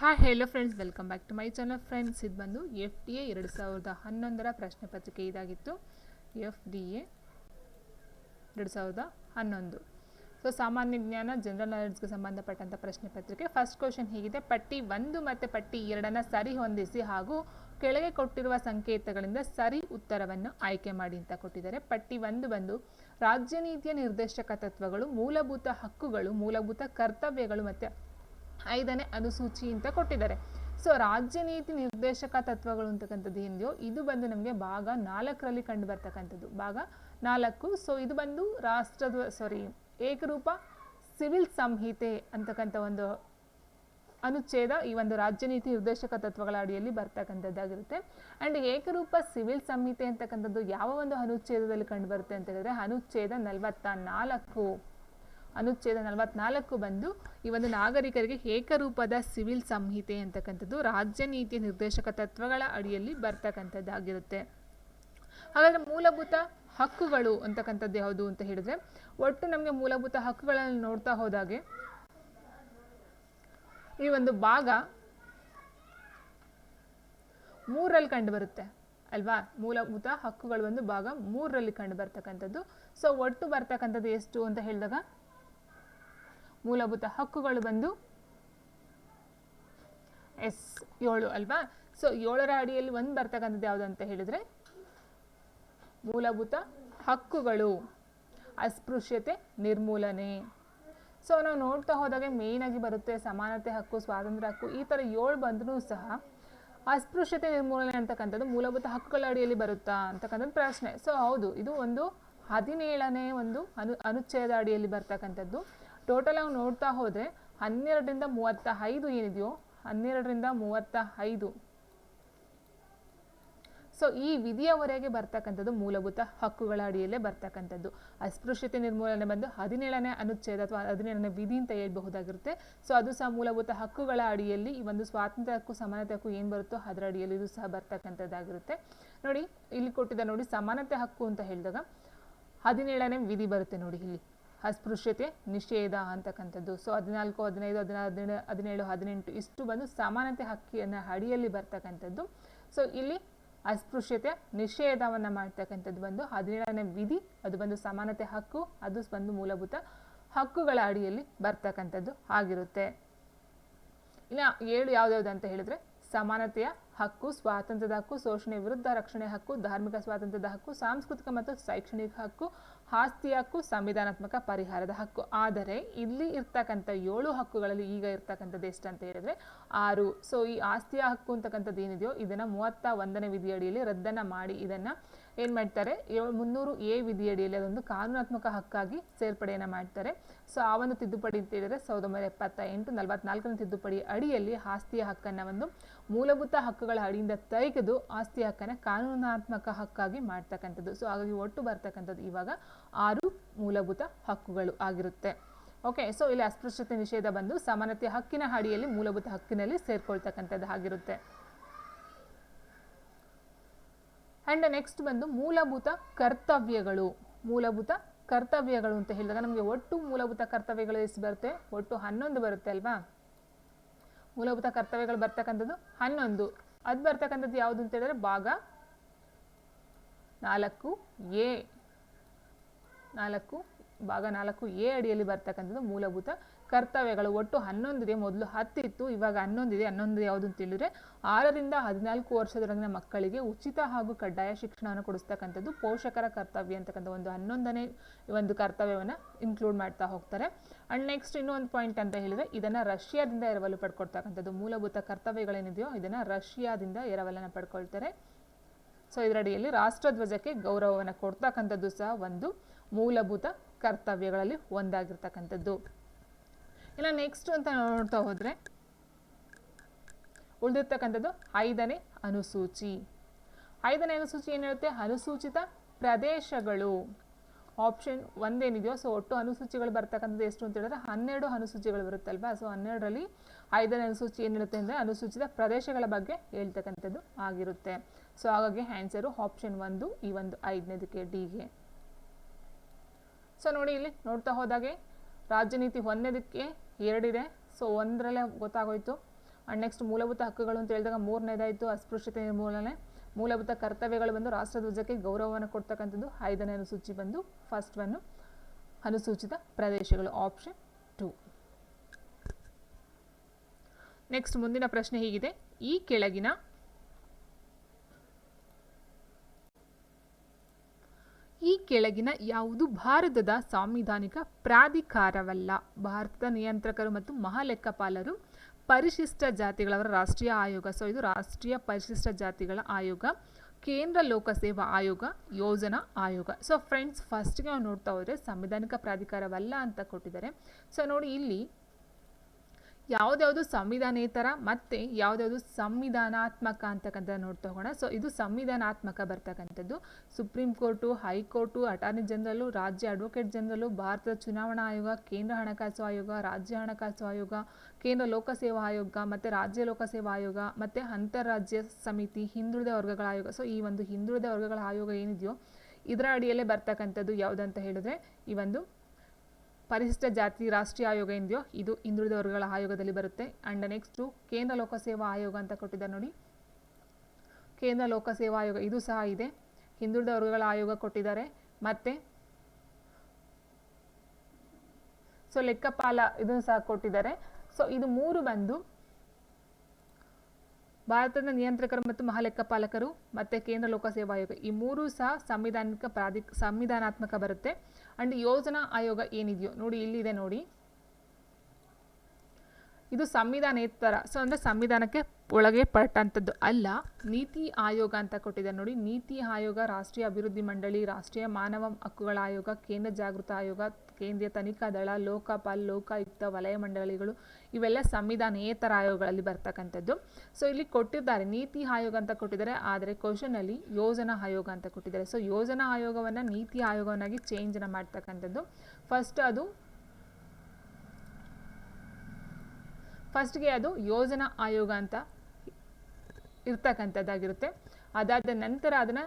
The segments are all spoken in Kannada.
Hi hello friends, welcome back to my channel. Friends, ಇದು ಬಂದು FDA 2011 ಪ್ರಶ್ನೆ ಪತ್ರಿಕೆ ಇದಾಗಿತ್ತು. FDA 2011. ಸೊ ಸಾಮಾನ್ಯ ಜ್ಞಾನ, ಜನರಲ್ ನಾಲೆಡ್ಜ್ಗೆ ಸಂಬಂಧಪಟ್ಟಂಥ ಪ್ರಶ್ನೆ ಪತ್ರಿಕೆ. ಫಸ್ಟ್ ಕ್ವಶನ್ ಹೀಗಿದೆ: ಪಟ್ಟಿ 1 ಮತ್ತು ಪಟ್ಟಿ 2 ಸರಿ ಹೊಂದಿಸಿ ಹಾಗೂ ಕೆಳಗೆ ಕೊಟ್ಟಿರುವ ಸಂಕೇತಗಳಿಂದ ಸರಿ ಉತ್ತರವನ್ನು ಆಯ್ಕೆ ಮಾಡಿ ಅಂತ ಕೊಟ್ಟಿದ್ದಾರೆ. ಪಟ್ಟಿ 1 ಬಂದು ರಾಜ್ಯ ನೀತಿಯ ನಿರ್ದೇಶಕ ತತ್ವಗಳು, ಮೂಲಭೂತ ಹಕ್ಕುಗಳು, ಮೂಲಭೂತ ಕರ್ತವ್ಯಗಳು ಮತ್ತು 5ನೇ ಅನುಸೂಚಿ ಅಂತ ಕೊಟ್ಟಿದ್ದಾರೆ. ಸೊ ರಾಜ್ಯ ನೀತಿ ನಿರ್ದೇಶಕ ತತ್ವಗಳು ಅಂತಕ್ಕಂಥದ್ದು ಏನಿದೆಯೋ ಇದು ಬಂದು ನಮಗೆ ಭಾಗ 4ರಲ್ಲಿ ಕಂಡು ಬರ್ತಕ್ಕಂಥದ್ದು, ಭಾಗ 4. ಸೊ ಇದು ಬಂದು ಏಕರೂಪ ಸಿವಿಲ್ ಸಂಹಿತೆ ಅಂತಕ್ಕಂಥ ಒಂದು ಅನುಚ್ಛೇದ ಈ ಒಂದು ರಾಜ್ಯ ನೀತಿ ನಿರ್ದೇಶಕ ತತ್ವಗಳ ಅಡಿಯಲ್ಲಿ ಬರ್ತಕ್ಕಂಥದ್ದಾಗಿರುತ್ತೆ. ಆ್ಯಂಡ್ ಏಕರೂಪ ಸಿವಿಲ್ ಸಂಹಿತೆ ಅಂತಕ್ಕಂಥದ್ದು ಯಾವ ಒಂದು ಅನುಚ್ಛೇದದಲ್ಲಿ ಕಂಡು ಬರುತ್ತೆ ಅಂತ ಹೇಳಿದ್ರೆ ಅನುಚ್ಛೇದ 44. ಅನುಚ್ಛೇದ 44 ಬಂದು ಈ ಒಂದು ನಾಗರಿಕರಿಗೆ ಏಕರೂಪದ ಸಿವಿಲ್ ಸಂಹಿತೆ ಅಂತಕ್ಕಂಥದ್ದು ರಾಜ್ಯ ನೀತಿ ನಿರ್ದೇಶಕ ತತ್ವಗಳ ಅಡಿಯಲ್ಲಿ ಬರ್ತಕ್ಕಂಥದ್ದಾಗಿರುತ್ತೆ. ಹಾಗಾದರೆ ಮೂಲಭೂತ ಹಕ್ಕುಗಳು ಅಂತಕ್ಕಂಥದ್ದು ಯಾವುದು ಅಂತ ಹೇಳಿದ್ರೆ, ಒಟ್ಟು ನಮಗೆ ಮೂಲಭೂತ ಹಕ್ಕುಗಳನ್ನು ನೋಡ್ತಾ ಹೋದಾಗೆ ಈ ಒಂದು ಭಾಗ 3ರಲ್ಲಿ ಕಂಡು ಬರುತ್ತೆ ಅಲ್ವಾ. ಮೂಲಭೂತ ಹಕ್ಕುಗಳು ಒಂದು ಭಾಗ 3ರಲ್ಲಿ ಕಂಡು ಬರ್ತಕ್ಕಂಥದ್ದು. ಸೊ ಒಟ್ಟು ಬರ್ತಕ್ಕಂಥದ್ದು ಎಷ್ಟು ಅಂತ ಹೇಳಿದಾಗ ಮೂಲಭೂತ ಹಕ್ಕುಗಳು ಬಂದು 7 ಅಲ್ವಾ. ಸೊ 7ರ ಅಡಿಯಲ್ಲಿ ಒಂದು ಬರ್ತಕ್ಕಂಥದ್ದು ಯಾವುದು ಅಂತ ಹೇಳಿದ್ರೆ ಮೂಲಭೂತ ಹಕ್ಕುಗಳು, ಅಸ್ಪೃಶ್ಯತೆ ನಿರ್ಮೂಲನೆ. ಸೊ ನಾವು ನೋಡ್ತಾ ಹೋದಾಗ ಮೇಯ್ನ್ ಆಗಿ ಬರುತ್ತೆ ಸಮಾನತೆ ಹಕ್ಕು, ಸ್ವಾತಂತ್ರ್ಯ ಹಕ್ಕು, ಈ ಥರ 7 ಬಂದ್ರೂ ಸಹ ಅಸ್ಪೃಶ್ಯತೆ ನಿರ್ಮೂಲನೆ ಅಂತಕ್ಕಂಥದ್ದು ಮೂಲಭೂತ ಹಕ್ಕುಗಳ ಅಡಿಯಲ್ಲಿ ಬರುತ್ತಾ ಅಂತಕ್ಕಂಥದ್ದು ಪ್ರಶ್ನೆ. ಸೊ ಹೌದು, ಇದು ಒಂದು 17ನೇ ಒಂದು ಅನುಚ್ಛೇದ ಅಡಿಯಲ್ಲಿ ಬರ್ತಕ್ಕಂಥದ್ದು. ಟೋಟಲ್ ಆಗಿ ನೋಡ್ತಾ ಹೋದರೆ 12ರಿಂದ 35 ಏನಿದೆಯೋ 12ರಿಂದ 35, ಸೊ ಈ ವಿಧಿಯವರೆಗೆ ಬರ್ತಕ್ಕಂಥದ್ದು ಮೂಲಭೂತ ಹಕ್ಕುಗಳ ಅಡಿಯಲ್ಲೇ ಬರ್ತಕ್ಕಂಥದ್ದು. ಅಸ್ಪೃಶ್ಯತೆ ನಿರ್ಮೂಲನೆ ಬಂದು 17ನೇ ಅನುಚ್ಛೇದ ಅಥವಾ 17ನೇ ವಿಧಿ ಅಂತ ಹೇಳ್ಬಹುದಾಗಿರುತ್ತೆ. ಸೊ ಅದು ಸಹ ಮೂಲಭೂತ ಹಕ್ಕುಗಳ ಅಡಿಯಲ್ಲಿ ಈ ಒಂದು ಸ್ವಾತಂತ್ರ್ಯ ಹಕ್ಕು, ಸಮಾನತೆ ಹಕ್ಕು ಏನು ಬರುತ್ತೋ ಅದರ ಅಡಿಯಲ್ಲಿ ಇದು ಸಹ ಬರ್ತಕ್ಕಂಥದ್ದಾಗಿರುತ್ತೆ. ನೋಡಿ ಇಲ್ಲಿ ಕೊಟ್ಟಿದ್ದ ನೋಡಿ ಸಮಾನತೆ ಹಕ್ಕು ಅಂತ ಹೇಳಿದಾಗ 17ನೇ ವಿಧಿ ಬರುತ್ತೆ ನೋಡಿ ಇಲ್ಲಿ, ಅಸ್ಪೃಶ್ಯತೆ ನಿಷೇಧ ಅಂತಕ್ಕಂಥದ್ದು. ಸೊ 14, 15, 16, 17, 18 ಇಷ್ಟು ಬಂದು ಸಮಾನತೆ ಹಕ್ಕಿನ ಅಡಿಯಲ್ಲಿ ಬರ್ತಕ್ಕಂಥದ್ದು. ಸೊ ಇಲ್ಲಿ ಅಸ್ಪೃಶ್ಯತೆ ನಿಷೇಧವನ್ನು ಮಾಡ್ತಕ್ಕಂಥದ್ದು ಬಂದು 17ನೇ ವಿಧಿ, ಅದು ಬಂದು ಸಮಾನತೆ ಹಕ್ಕು, ಅದು ಬಂದು ಮೂಲಭೂತ ಹಕ್ಕುಗಳ ಅಡಿಯಲ್ಲಿ ಬರ್ತಕ್ಕಂಥದ್ದು ಆಗಿರುತ್ತೆ. ಇನ್ನು 7 ಯಾವ್ಯಾವ್ದು ಅಂತ ಹೇಳಿದ್ರೆ ಸಮಾನತೆಯ ಹಕ್ಕು, ಸ್ವಾತಂತ್ರ್ಯದ ಹಕ್ಕು, ಶೋಷಣೆ ವಿರುದ್ಧ ರಕ್ಷಣೆ ಹಕ್ಕು, ಧಾರ್ಮಿಕ ಸ್ವಾತಂತ್ರ್ಯದ ಹಕ್ಕು, ಸಾಂಸ್ಕೃತಿಕ ಮತ್ತು ಶೈಕ್ಷಣಿಕ ಹಕ್ಕು, ಆಸ್ತಿ ಹಕ್ಕು, ಸಂವಿಧಾನಾತ್ಮಕ ಪರಿಹಾರದ ಹಕ್ಕು. ಆದರೆ ಇಲ್ಲಿ ಇರ್ತಕ್ಕಂಥ 7 ಹಕ್ಕುಗಳಲ್ಲಿ ಈಗ ಇರ್ತಕ್ಕಂಥದ್ದು ಎಷ್ಟು ಅಂತ ಹೇಳಿದ್ರೆ 6. ಸೊ ಈ ಆಸ್ತಿಯ ಹಕ್ಕು ಅಂತಕ್ಕಂಥದ್ದು ಏನಿದೆಯೋ ಇದನ್ನು 31ನೇ ವಿಧಿಯಡಿಯಲ್ಲಿ ರದ್ದನ್ನು ಮಾಡಿ ಇದನ್ನು ಏನು ಮಾಡ್ತಾರೆ 300A ವಿಧಿಯಡಿಯಲ್ಲಿ ಅದೊಂದು ಕಾನೂನಾತ್ಮಕ ಹಕ್ಕಾಗಿ ಸೇರ್ಪಡೆಯನ್ನು ಮಾಡ್ತಾರೆ. ಸೊ ಆ ಒಂದು ತಿದ್ದುಪಡಿ ಅಂತ ಹೇಳಿದ್ರೆ 1978 44ನೇ ತಿದ್ದುಪಡಿ ಅಡಿಯಲ್ಲಿ ಆಸ್ತಿಯ ಹಕ್ಕನ್ನು ಒಂದು ಮೂಲಭೂತ ಹಕ್ಕುಗಳ ಅಡಿಯಿಂದ ತೆಗೆದು ಆಸ್ತಿ ಹಕ್ಕನ್ನು ಕಾನೂನಾತ್ಮಕ ಹಕ್ಕಾಗಿ ಮಾಡ್ತಕ್ಕಂಥದ್ದು. ಸೊ ಹಾಗಾಗಿ ಒಟ್ಟು ಬರ್ತಕ್ಕಂಥದ್ದು ಇವಾಗ 6 ಮೂಲಭೂತ ಹಕ್ಕುಗಳು ಆಗಿರುತ್ತೆ. ಓಕೆ, ಸೊ ಇಲ್ಲಿ ಅಸ್ಪೃಶ್ಯತೆ ನಿಷೇಧ ಬಂದು ಸಮಾನತೆ ಹಕ್ಕಿನ ಅಡಿಯಲ್ಲಿ ಮೂಲಭೂತ ಹಕ್ಕಿನಲ್ಲಿ ಸೇರ್ಕೊಳ್ತಕ್ಕಂಥದ್ದು ಆಗಿರುತ್ತೆ. ಆ್ಯಂಡ್ ನೆಕ್ಸ್ಟ್ ಬಂದು ಮೂಲಭೂತ ಕರ್ತವ್ಯಗಳು. ಮೂಲಭೂತ ಕರ್ತವ್ಯಗಳು ಅಂತ ಹೇಳಿದಾಗ ನಮಗೆ ಒಟ್ಟು ಮೂಲಭೂತ ಕರ್ತವ್ಯಗಳು ಎಷ್ಟು ಬರುತ್ತೆ? ಒಟ್ಟು 11 ಬರುತ್ತೆ ಅಲ್ವಾ. ಮೂಲಭೂತ ಕರ್ತವ್ಯಗಳು ಬರ್ತಕ್ಕಂಥದ್ದು 11. ಅದು ಬರ್ತಕ್ಕಂಥದ್ದು ಯಾವುದು ಅಂತ ಹೇಳಿದ್ರೆ ಭಾಗ 4A. ಭಾಗ 4A ಅಡಿಯಲ್ಲಿ ಬರ್ತಕ್ಕಂಥದ್ದು ಮೂಲಭೂತ ಕರ್ತವ್ಯಗಳು. ಒಟ್ಟು 11 ಇದೆ, ಮೊದಲು 10 ಇತ್ತು, ಇವಾಗ 11 ಇದೆ. 11 ಯಾವುದು ಅಂತ ಹೇಳಿದ್ರೆ 6ರಿಂದ 14 ವರ್ಷದೊಳಗಿನ ಮಕ್ಕಳಿಗೆ ಉಚಿತ ಹಾಗೂ ಕಡ್ಡಾಯ ಶಿಕ್ಷಣವನ್ನು ಕೊಡಿಸ್ತಕ್ಕಂಥದ್ದು ಪೋಷಕರ ಕರ್ತವ್ಯ ಅಂತಕ್ಕಂಥ ಒಂದು 11ನೇ ಒಂದು ಕರ್ತವ್ಯವನ್ನು ಇನ್ಕ್ಲೂಡ್ ಮಾಡ್ತಾ ಹೋಗ್ತಾರೆ. ಆ್ಯಂಡ್ ನೆಕ್ಸ್ಟ್ ಇನ್ನೊಂದು ಪಾಯಿಂಟ್ ಅಂತ ಹೇಳಿದ್ರೆ ಇದನ್ನು ರಷ್ಯಾದಿಂದ ಎರವಲು ಪಡ್ಕೊಳ್ತಕ್ಕಂಥದ್ದು. ಮೂಲಭೂತ ಕರ್ತವ್ಯಗಳೇನಿದೆಯೋ ಇದನ್ನು ರಷ್ಯಾದಿಂದ ಎರವಲನ್ನು ಪಡ್ಕೊಳ್ತಾರೆ. ಸೊ ಇದರಡಿಯಲ್ಲಿ ರಾಷ್ಟ್ರಧ್ವಜಕ್ಕೆ ಗೌರವವನ್ನು ಕೊಡ್ತಕ್ಕಂಥದ್ದು ಸಹ ಒಂದು ಮೂಲಭೂತ ಕರ್ತವ್ಯಗಳಲ್ಲಿ ಒಂದಾಗಿರ್ತಕ್ಕಂಥದ್ದು. ಇಲ್ಲ ನೆಕ್ಸ್ಟ್ ಅಂತ ನೋಡ್ತಾ ಹೋದರೆ ಉಳಿದಿರ್ತಕ್ಕಂಥದ್ದು 5ನೇ ಅನುಸೂಚಿ. 5ನೇ ಅನುಸೂಚಿ ಏನು ಹೇಳುತ್ತೆ? ಅನುಸೂಚಿತ ಪ್ರದೇಶಗಳು. ಆಪ್ಷನ್ 1 ಏನಿದೆಯೋ, ಸೊ ಒಟ್ಟು ಅನುಸೂಚಿಗಳು ಬರ್ತಕ್ಕಂಥದ್ದು ಎಷ್ಟು ಅಂತ ಹೇಳಿದ್ರೆ 12 ಅನುಸೂಚಿಗಳು ಬರುತ್ತಲ್ವಾ. ಸೊ 12ರಲ್ಲಿ 5ನೇ ಅನುಸೂಚಿ ಏನು ಹೇಳುತ್ತೆ ಅಂದರೆ ಅನುಸೂಚಿತ ಪ್ರದೇಶಗಳ ಬಗ್ಗೆ ಹೇಳ್ತಕ್ಕಂಥದ್ದು ಆಗಿರುತ್ತೆ. ಸೊ ಹಾಗಾಗಿ ಆನ್ಸರು ಆಪ್ಷನ್ 1 ಈ ಒಂದು 5ನೇದಕ್ಕೆ ಡಿಗೆ. ಸೊ ನೋಡಿ ಇಲ್ಲಿ ನೋಡ್ತಾ ಹೋದಾಗೆ ರಾಜ್ಯ ನೀತಿ 1ನೇದಕ್ಕೆ 2 ಇದೆ. ಸೊ 1ರಲ್ಲೇ ಗೊತ್ತಾಗೋಯ್ತು. ಆ್ಯಂಡ್ ನೆಕ್ಸ್ಟ್ ಮೂಲಭೂತ ಹಕ್ಕುಗಳು ಅಂತ ಹೇಳಿದಾಗ ಮೂರನೇದಾಯಿತು ಅಸ್ಪೃಶ್ಯತೆ ನಿರ್ಮೂಲನೆ. ಮೂಲಭೂತ ಕರ್ತವ್ಯಗಳು ಬಂದು ರಾಷ್ಟ್ರಧ್ವಜಕ್ಕೆ ಗೌರವವನ್ನು ಕೊಡ್ತಕ್ಕಂಥದ್ದು. 5ನೇ ಅನುಸೂಚಿ ಬಂದು ಫಸ್ಟ್ ಒನ್ನು ಅನುಸೂಚಿತ ಪ್ರದೇಶಗಳು, ಆಪ್ಷನ್ 2. ನೆಕ್ಸ್ಟ್ ಮುಂದಿನ ಪ್ರಶ್ನೆ ಹೀಗಿದೆ, ಈ ಕೆಳಗಿನ ಯಾವುದು ಭಾರತದ ಸಾಂವಿಧಾನಿಕ ಪ್ರಾಧಿಕಾರವಲ್ಲ? ಭಾರತದ ನಿಯಂತ್ರಕರು ಮತ್ತು ಮಹಾಲೆಕ್ಕಪಾಲರು, ಪರಿಶಿಷ್ಟ ಜಾತಿಗಳವರ ರಾಷ್ಟ್ರೀಯ ಆಯೋಗ, ಸೊ ಇದು ರಾಷ್ಟ್ರೀಯ ಪರಿಶಿಷ್ಟ ಜಾತಿಗಳ ಆಯೋಗ, ಕೇಂದ್ರ ಲೋಕಸೇವಾ ಆಯೋಗ, ಯೋಜನಾ ಆಯೋಗ. ಸೊ ಫ್ರೆಂಡ್ಸ್, ಫಸ್ಟ್ಗೆ ನಾವು ನೋಡ್ತಾ ಹೋದರೆ ಸಂವಿಧಾನಿಕ ಪ್ರಾಧಿಕಾರವಲ್ಲ ಅಂತ ಕೊಟ್ಟಿದ್ದಾರೆ. ಸೊ ನೋಡಿ, ಇಲ್ಲಿ ಯಾವುದ್ಯಾವುದು ಸಂವಿಧಾನೇತರ ಮತ್ತು ಯಾವುದ್ಯಾವುದು ಸಂವಿಧಾನಾತ್ಮಕ ಅಂತಕ್ಕಂಥದ್ದು ನೋಡ್ತಾ ಹೋಗೋಣ. ಸೊ ಇದು ಸಂವಿಧಾನಾತ್ಮಕ ಬರ್ತಕ್ಕಂಥದ್ದು. ಸುಪ್ರೀಂ ಕೋರ್ಟು, ಹೈಕೋರ್ಟು, ಅಟಾರ್ನಿ ಜನರಲು, ರಾಜ್ಯ ಅಡ್ವೊಕೇಟ್ ಜನರಲು, ಭಾರತದ ಚುನಾವಣಾ ಆಯೋಗ, ಕೇಂದ್ರ ಹಣಕಾಸು ಆಯೋಗ, ರಾಜ್ಯ ಹಣಕಾಸು ಆಯೋಗ, ಕೇಂದ್ರ ಲೋಕಸೇವಾ ಆಯೋಗ ಮತ್ತು ರಾಜ್ಯ ಲೋಕಸೇವಾ ಆಯೋಗ ಮತ್ತು ಅಂತಾರಾಜ್ಯ ಸಮಿತಿ, ಹಿಂದುಳಿದ ವರ್ಗಗಳ ಆಯೋಗ. ಸೊ ಈ ಒಂದು ಹಿಂದುಳಿದ ವರ್ಗಗಳ ಆಯೋಗ ಏನಿದೆಯೋ ಇದರ ಅಡಿಯಲ್ಲೇ ಬರ್ತಕ್ಕಂಥದ್ದು ಯಾವುದಂತ ಹೇಳಿದ್ರೆ ಈ ಒಂದು ಪರಿಶಿಷ್ಟ ಜಾತಿ ರಾಷ್ಟ್ರೀಯ ಆಯೋಗ ಏನಿದೆಯೋ ಇದು ಹಿಂದುಳಿದ ವರ್ಗಗಳ ಆಯೋಗದಲ್ಲಿ ಬರುತ್ತೆ. ಆ್ಯಂಡ್ ನೆಕ್ಸ್ಟು ಕೇಂದ್ರ ಲೋಕಸೇವಾ ಆಯೋಗ ಅಂತ ಕೊಟ್ಟಿದ್ದಾರೆ ನೋಡಿ, ಕೇಂದ್ರ ಲೋಕಸೇವಾ ಆಯೋಗ ಇದು ಸಹ ಇದೆ, ಹಿಂದುಳಿದ ವರ್ಗಗಳ ಆಯೋಗ ಕೊಟ್ಟಿದ್ದಾರೆ. ಮತ್ತು ಸೊ ಲೆಕ್ಕಪಾಲ ಇದನ್ನು ಸಹ ಕೊಟ್ಟಿದ್ದಾರೆ. ಸೊ ಇದು ಮೂರು ಬಂದು ಭಾರತದ ನಿಯಂತ್ರಕರು ಮತ್ತು ಮಹಾಲೆಕ್ಕಪಾಲಕರು ಮತ್ತು ಕೇಂದ್ರ ಲೋಕಸೇವಾ ಆಯೋಗ, ಈ ಮೂರು ಸಹ ಸಂವಿಧಾನಾತ್ಮಕ ಬರುತ್ತೆ. ಆ್ಯಂಡ್ ಯೋಜನಾ ಆಯೋಗ ಏನಿದೆಯೋ ನೋಡಿ ಇಲ್ಲಿದೆ ನೋಡಿ, ಇದು ಸಂವಿಧಾನೇತರ, ಸೊ ಅಂದರೆ ಸಂವಿಧಾನಕ್ಕೆ ಒಳಗೆ ಪಟ್ಟಂಥದ್ದು ಅಲ್ಲ. ನೀತಿ ಆಯೋಗ ಅಂತ ಕೊಟ್ಟಿದ್ದಾರೆ ನೋಡಿ, ನೀತಿ ಆಯೋಗ, ರಾಷ್ಟ್ರೀಯ ಅಭಿವೃದ್ಧಿ ಮಂಡಳಿ, ರಾಷ್ಟ್ರೀಯ ಮಾನವ ಹಕ್ಕುಗಳ ಆಯೋಗ, ಕೇಂದ್ರ ಜಾಗೃತ ಆಯೋಗ, ಕೇಂದ್ರೀಯ ತನಿಖಾ ದಳ, ಲೋಕಪಾಲ್, ಲೋಕಾಯುಕ್ತ, ವಲಯ ಮಂಡಳಿಗಳು ಇವೆಲ್ಲ ಸಂವಿಧಾನೇತರ ಆಯೋಗಗಳಲ್ಲಿ ಬರ್ತಕ್ಕಂಥದ್ದು. ಸೊ ಇಲ್ಲಿ ಕೊಟ್ಟಿದ್ದಾರೆ ನೀತಿ ಆಯೋಗ ಅಂತ ಕೊಟ್ಟಿದ್ದಾರೆ, ಆದರೆ ಕ್ವಶನಲ್ಲಿ ಯೋಜನಾ ಆಯೋಗ ಅಂತ ಕೊಟ್ಟಿದ್ದಾರೆ. ಸೊ ಯೋಜನಾ ಆಯೋಗವನ್ನು ನೀತಿ ಆಯೋಗವನ್ನಾಗಿ ಚೇಂಜ್ನ ಮಾಡ್ತಕ್ಕಂಥದ್ದು. ಫಸ್ಟ್ಗೆ ಅದು ಯೋಜನಾ ಆಯೋಗ ಅಂತ ಇರ್ತಕ್ಕಂಥದ್ದಾಗಿರುತ್ತೆ. ಅದಾದ ನಂತರ ಅದನ್ನು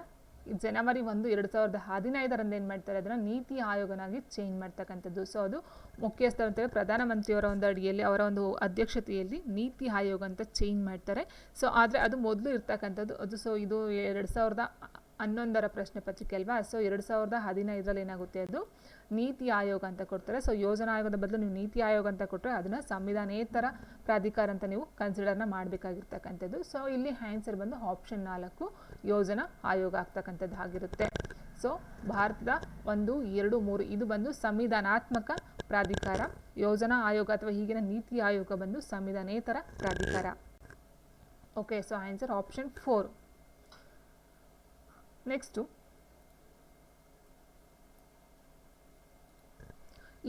ಜನವರಿ 1, 2015 ಏನು ಮಾಡ್ತಾರೆ, ಅದನ್ನು ನೀತಿ ಆಯೋಗನಾಗಿ ಚೇಂಜ್ ಮಾಡ್ತಕ್ಕಂಥದ್ದು. ಸೊ ಅದು ಮುಖ್ಯಸ್ಥರು ಅಂತೇಳಿ ಪ್ರಧಾನಮಂತ್ರಿಯವರ ಒಂದು ಅಡಿಯಲ್ಲಿ ಅವರ ಒಂದು ಅಧ್ಯಕ್ಷತೆಯಲ್ಲಿ ನೀತಿ ಆಯೋಗ ಅಂತ ಚೇಂಜ್ ಮಾಡ್ತಾರೆ. ಸೊ ಆದರೆ ಅದು ಮೊದಲು ಇರ್ತಕ್ಕಂಥದ್ದು ಅದು. ಸೊ ಇದು 2011 ಪ್ರಶ್ನೆ ಪತ್ರಿಕೆ ಅಲ್ವಾ. ಸೊ 2015 ಏನಾಗುತ್ತೆ, ಅದು ನೀತಿ ಆಯೋಗ ಅಂತ ಕೊಡ್ತಾರೆ. ಸೊ ಯೋಜನಾ ಆಯೋಗದ ಬದಲು ನೀವು ನೀತಿ ಆಯೋಗ ಅಂತ ಕೊಟ್ಟರೆ ಅದನ್ನು ಸಂವಿಧಾನೇತರ ಪ್ರಾಧಿಕಾರ ಅಂತ ನೀವು ಕನ್ಸಿಡರ್ನ ಮಾಡಬೇಕಾಗಿರ್ತಕ್ಕಂಥದ್ದು. ಸೊ ಇಲ್ಲಿ ಆನ್ಸರ್ ಬಂದು ಆಪ್ಷನ್ 4 ಯೋಜನಾ ಆಯೋಗ ಆಗ್ತಕ್ಕಂಥದ್ದು ಆಗಿರುತ್ತೆ. ಸೊ ಭಾರತದ 1, 2, 3 ಇದು ಬಂದು ಸಂವಿಧಾನಾತ್ಮಕ ಪ್ರಾಧಿಕಾರ, ಯೋಜನಾ ಆಯೋಗ ಅಥವಾ ಈಗಿನ ನೀತಿ ಆಯೋಗ ಬಂದು ಸಂವಿಧಾನೇತರ ಪ್ರಾಧಿಕಾರ. Okay, so answer option 4. Next,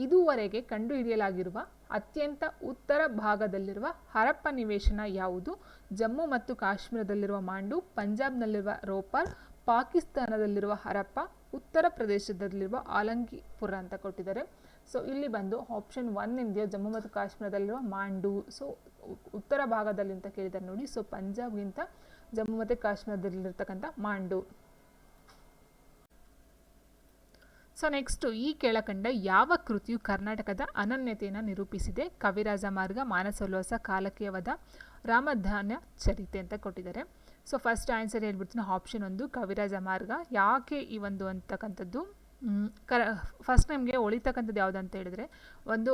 ಇದುವರೆಗೆ ಕಂಡುಹಿಡಿಯಲಾಗಿರುವ ಅತ್ಯಂತ ಉತ್ತರ ಭಾಗದಲ್ಲಿರುವ ಹರಪ್ಪ ನಿವೇಶನ ಯಾವುದು? ಜಮ್ಮು ಮತ್ತು ಕಾಶ್ಮೀರದಲ್ಲಿರುವ ಮಾಂಡು, ಪಂಜಾಬ್ನಲ್ಲಿರುವ ರೋಪರ್, ಪಾಕಿಸ್ತಾನದಲ್ಲಿರುವ ಹರಪ್ಪ, ಉತ್ತರ ಪ್ರದೇಶದಲ್ಲಿರುವ ಆಲಂಗಿಪುರ ಅಂತ ಕೊಟ್ಟಿದ್ದಾರೆ. ಸೊ ಇಲ್ಲಿ ಬಂದು ಆಪ್ಷನ್ 1 ಇದೆಯೋ ಜಮ್ಮು ಮತ್ತು ಕಾಶ್ಮೀರದಲ್ಲಿರುವ ಮಾಂಡು. ಸೊ ಉತ್ತರ ಭಾಗದಲ್ಲಿ ಅಂತ ಕೇಳಿದ್ದಾರೆ ನೋಡಿ. ಸೊ ಪಂಜಾಬ್ಗಿಂತ ಜಮ್ಮು ಮತ್ತು ಕಾಶ್ಮೀರದಲ್ಲಿರ್ತಕ್ಕಂಥ ಮಾಂಡು. ಸೊ ನೆಕ್ಸ್ಟು, ಈ ಕೆಳಕಂಡ ಯಾವ ಕೃತಿಯು ಕರ್ನಾಟಕದ ಅನನ್ಯತೆಯನ್ನು ನಿರೂಪಿಸಿದೆ? ಕವಿರಾಜ ಮಾರ್ಗ, ಮಾನಸೋಲ್ಲಾಸ, ಕಾಲಕೇಯವಾದ, ರಾಮಧಾನ್ಯ ಚರಿತೆ ಅಂತ ಕೊಟ್ಟಿದ್ದಾರೆ. ಸೊ ಫಸ್ಟ್ ಆನ್ಸರ್ ಹೇಳ್ಬಿಡ್ತೀನಿ, ಆಪ್ಷನ್ 1 ಕವಿರಾಜ ಮಾರ್ಗ. ಯಾಕೆ ಈ ಒಂದು ಅಂತಕ್ಕಂಥದ್ದು ಫಸ್ಟ್ ನಮಗೆ ಒಳಿತಕ್ಕಂಥದ್ದು ಯಾವುದು ಅಂತ ಹೇಳಿದ್ರೆ ಒಂದು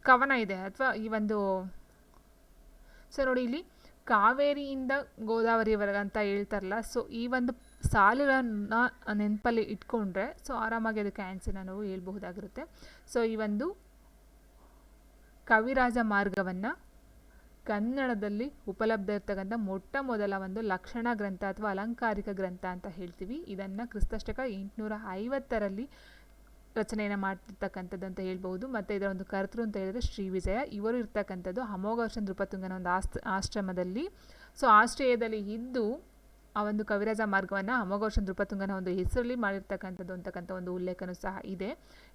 ಕವನ ಇದೆ ಅಥವಾ ಈ ಒಂದು, ಸೊ ನೋಡಿ ಇಲ್ಲಿ ಕಾವೇರಿಯಿಂದ ಗೋದಾವರಿವರೆಗೆ ಅಂತ ಹೇಳ್ತಾರಲ್ಲ. ಸೊ ಈ ಒಂದು ಸಾಲುಗಳನ್ನ ನೆನಪಲ್ಲಿ ಇಟ್ಕೊಂಡ್ರೆ ಸೊ ಆರಾಮಾಗಿ ಅದಕ್ಕೆ ಆನ್ಸರ್ನ ನಾವು ಹೇಳ್ಬಹುದಾಗಿರುತ್ತೆ. ಸೊ ಈ ಒಂದು ಕವಿರಾಜ ಮಾರ್ಗವನ್ನು ಕನ್ನಡದಲ್ಲಿ ಉಪಲಬ್ಧ ಇರ್ತಕ್ಕಂಥ ಮೊಟ್ಟ ಮೊದಲ ಒಂದು ಲಕ್ಷಣ ಗ್ರಂಥ ಅಥವಾ ಅಲಂಕಾರಿಕ ಗ್ರಂಥ ಅಂತ ಹೇಳ್ತೀವಿ. ಇದನ್ನು ಕ್ರಿಸ್ತಶಕ 850 ರಚನೆಯನ್ನು ಮಾಡ್ತಿರ್ತಕ್ಕಂಥದ್ದು ಅಂತ ಹೇಳ್ಬೋದು. ಮತ್ತು ಇದರ ಒಂದು ಕರ್ತೃ ಅಂತ ಹೇಳಿದ್ರೆ ಶ್ರೀ ವಿಜಯ. ಇವರು ಇರ್ತಕ್ಕಂಥದ್ದು ಅಮೋಘವರ್ಷ ನೃಪತುಂಗನ ಒಂದು ಆಶ್ರಮದಲ್ಲಿ. ಸೊ ಆಶ್ರಯದಲ್ಲಿ ಇದ್ದು ಆ ಒಂದು ಕವಿರಾಜ ಮಾರ್ಗವನ್ನು ಅಮೋಘವರ್ಷ ನೃಪತುಂಗನ ಒಂದು ಹೆಸರಲ್ಲಿ ಮಾಡಿರ್ತಕ್ಕಂಥದ್ದು ಅಂತಕ್ಕಂಥ ಒಂದು ಉಲ್ಲೇಖನೂ ಸಹ ಇದೆ.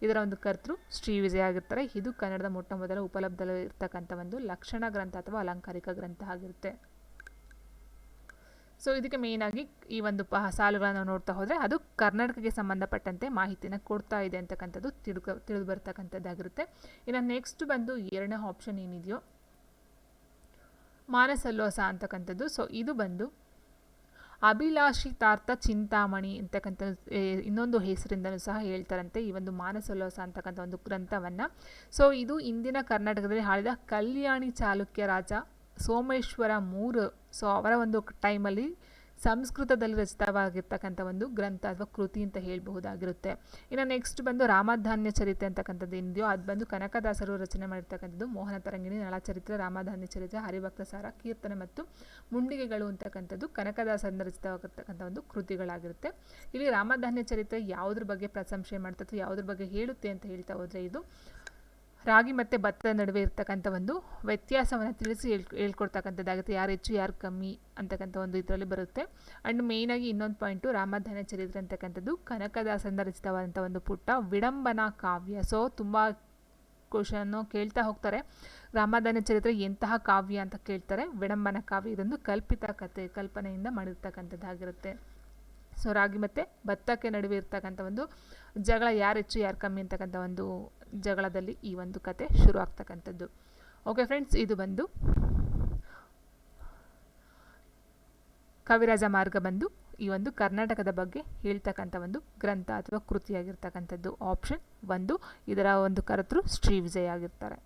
ಇದರ ಒಂದು ಕರ್ತೃ ಶ್ರೀ ವಿಜಯ ಆಗಿರ್ತಾರೆ. ಇದು ಕನ್ನಡದ ಮೊಟ್ಟ ಮೊದಲ ಉಪಲಬ್ಧ ಇರ್ತಕ್ಕಂಥ ಒಂದು ಲಕ್ಷಣ ಗ್ರಂಥ ಅಥವಾ ಅಲಂಕಾರಿಕ ಗ್ರಂಥ ಆಗಿರುತ್ತೆ. ಸೊ ಇದಕ್ಕೆ ಮೇಯ್ನಾಗಿ ಈ ಒಂದು ಸಾಲುಗಳನ್ನು ನೋಡ್ತಾ ಹೋದರೆ ಅದು ಕರ್ನಾಟಕಕ್ಕೆ ಸಂಬಂಧಪಟ್ಟಂತೆ ಮಾಹಿತಿನ ಕೊಡ್ತಾ ಇದೆ ಅಂತಕ್ಕಂಥದ್ದು ತಿಳಿದು ಬರ್ತಕ್ಕಂಥದ್ದಾಗಿರುತ್ತೆ. ಇನ್ನು ನೆಕ್ಸ್ಟ್ ಬಂದು 2ನೇ ಆಪ್ಷನ್ ಏನಿದೆಯೋ ಮಾನಸೋಲ್ಲಾಸ ಅಂತಕ್ಕಂಥದ್ದು. ಸೊ ಇದು ಬಂದು ಅಭಿಲಾಷಿತಾರ್ಥ ಚಿಂತಾಮಣಿ ಅಂತಕ್ಕಂಥ ಇನ್ನೊಂದು ಹೆಸರಿಂದಲೂ ಸಹ ಹೇಳ್ತಾರಂತೆ ಈ ಒಂದು ಮಾನಸೋಲ್ಲಾಸ ಅಂತಕ್ಕಂಥ ಒಂದು ಗ್ರಂಥವನ್ನು. ಸೊ ಇದು ಇಂದಿನ ಕರ್ನಾಟಕದಲ್ಲಿ ಆಳಿದ ಕಲ್ಯಾಣಿ ಚಾಲುಕ್ಯ ರಾಜ ಸೋಮೇಶ್ವರ ಮೂರು, ಸೊ ಅವರ ಒಂದು ಟೈಮಲ್ಲಿ ಸಂಸ್ಕೃತದಲ್ಲಿ ರಚಿತವಾಗಿರ್ತಕ್ಕಂಥ ಒಂದು ಗ್ರಂಥ ಅಥವಾ ಕೃತಿ ಅಂತ ಹೇಳಬಹುದಾಗಿರುತ್ತೆ. ಇನ್ನು ನೆಕ್ಸ್ಟ್ ಬಂದು ರಾಮಧಾನ್ಯ ಚರಿತ್ರೆ ಅಂತಕ್ಕಂಥದ್ದು ಏನಿದೆಯೋ ಅದು ಬಂದು ಕನಕದಾಸರು ರಚನೆ ಮಾಡಿರ್ತಕ್ಕಂಥದ್ದು. ಮೋಹನ ತರಂಗಿಣಿ, ನಳಚರಿತ್ರೆ, ರಾಮಧಾನ್ಯ ಚರಿತ್ರೆ, ಹರಿಭಕ್ತ ಸಾರ, ಕೀರ್ತನೆ ಮತ್ತು ಮುಂಡಿಗೆಗಳು ಅಂತಕ್ಕಂಥದ್ದು ಕನಕದಾಸರಿಂದ ರಚಿತವಾಗಿರ್ತಕ್ಕಂಥ ಒಂದು ಕೃತಿಗಳಾಗಿರುತ್ತೆ. ಇಲ್ಲಿ ರಾಮಧಾನ್ಯ ಚರಿತ್ರೆ ಯಾವುದ್ರ ಬಗ್ಗೆ ಪ್ರಶಂಸೆ ಮಾಡ್ತಾ ಅಥವಾ ಯಾವುದ್ರ ಬಗ್ಗೆ ಹೇಳುತ್ತೆ ಅಂತ ಹೇಳ್ತಾ ಹೋದರೆ ಇದು ರಾಗಿ ಮತ್ತು ಭತ್ತದ ನಡುವೆ ಇರ್ತಕ್ಕಂಥ ಒಂದು ವ್ಯತ್ಯಾಸವನ್ನು ತಿಳಿಸಿ ಹೇಳ್ಕೊಡ್ತಕ್ಕಂಥದ್ದಾಗುತ್ತೆ. ಯಾರು ಹೆಚ್ಚು ಯಾರು ಕಮ್ಮಿ ಅಂತಕ್ಕಂಥ ಒಂದು ಇದರಲ್ಲಿ ಬರುತ್ತೆ. ಆ್ಯಂಡ್ ಮೇಯ್ನಾಗಿ ಇನ್ನೊಂದು ಪಾಯಿಂಟು ರಾಮಧಾನ್ಯ ಚರಿತ್ರೆ ಅಂತಕ್ಕಂಥದ್ದು ಕನಕದಾಸರಿಂದ ರಚಿತವಾದಂಥ ಒಂದು ಪುಟ್ಟ ವಿಡಂಬನಾ ಕಾವ್ಯ. ಸೊ ತುಂಬ ಕ್ವಶನ್ನು ಕೇಳ್ತಾ ಹೋಗ್ತಾರೆ, ರಾಮಧಾನ್ಯ ಚರಿತ್ರೆ ಎಂತಹ ಕಾವ್ಯ ಅಂತ ಕೇಳ್ತಾರೆ. ವಿಡಂಬನಾ ಕಾವ್ಯ ಇದೊಂದು ಕಲ್ಪಿತ ಕಥೆ, ಕಲ್ಪನೆಯಿಂದ ಮಾಡಿರ್ತಕ್ಕಂಥದ್ದಾಗಿರುತ್ತೆ. ಸೊ ರಾಗಿ ಮತ್ತು ಭತ್ತಕ್ಕೆ ನಡುವೆ ಇರ್ತಕ್ಕಂಥ ಒಂದು ಜಗಳ, ಯಾರು ಹೆಚ್ಚು ಯಾರು ಕಮ್ಮಿ ಅಂತಕ್ಕಂಥ ಒಂದು ಜಗಳದಲ್ಲಿ ಈ ಒಂದು ಕತೆ ಶುರು ಆಗ್ತಕ್ಕಂಥದ್ದು. ಓಕೆ ಫ್ರೆಂಡ್ಸ್, ಇದು ಬಂದು ಕವಿರಾಜ ಮಾರ್ಗ ಬಂದು ಈ ಒಂದು ಕರ್ನಾಟಕದ ಬಗ್ಗೆ ಹೇಳ್ತಕ್ಕಂಥ ಒಂದು ಗ್ರಂಥ ಅಥವಾ ಕೃತಿಯಾಗಿರ್ತಕ್ಕಂಥದ್ದು. ಆಪ್ಷನ್ 1 ಇದರ ಒಂದು ಕರ್ತೃ ಶ್ರೀ ವಿಜಯ ಆಗಿರ್ತಾರೆ.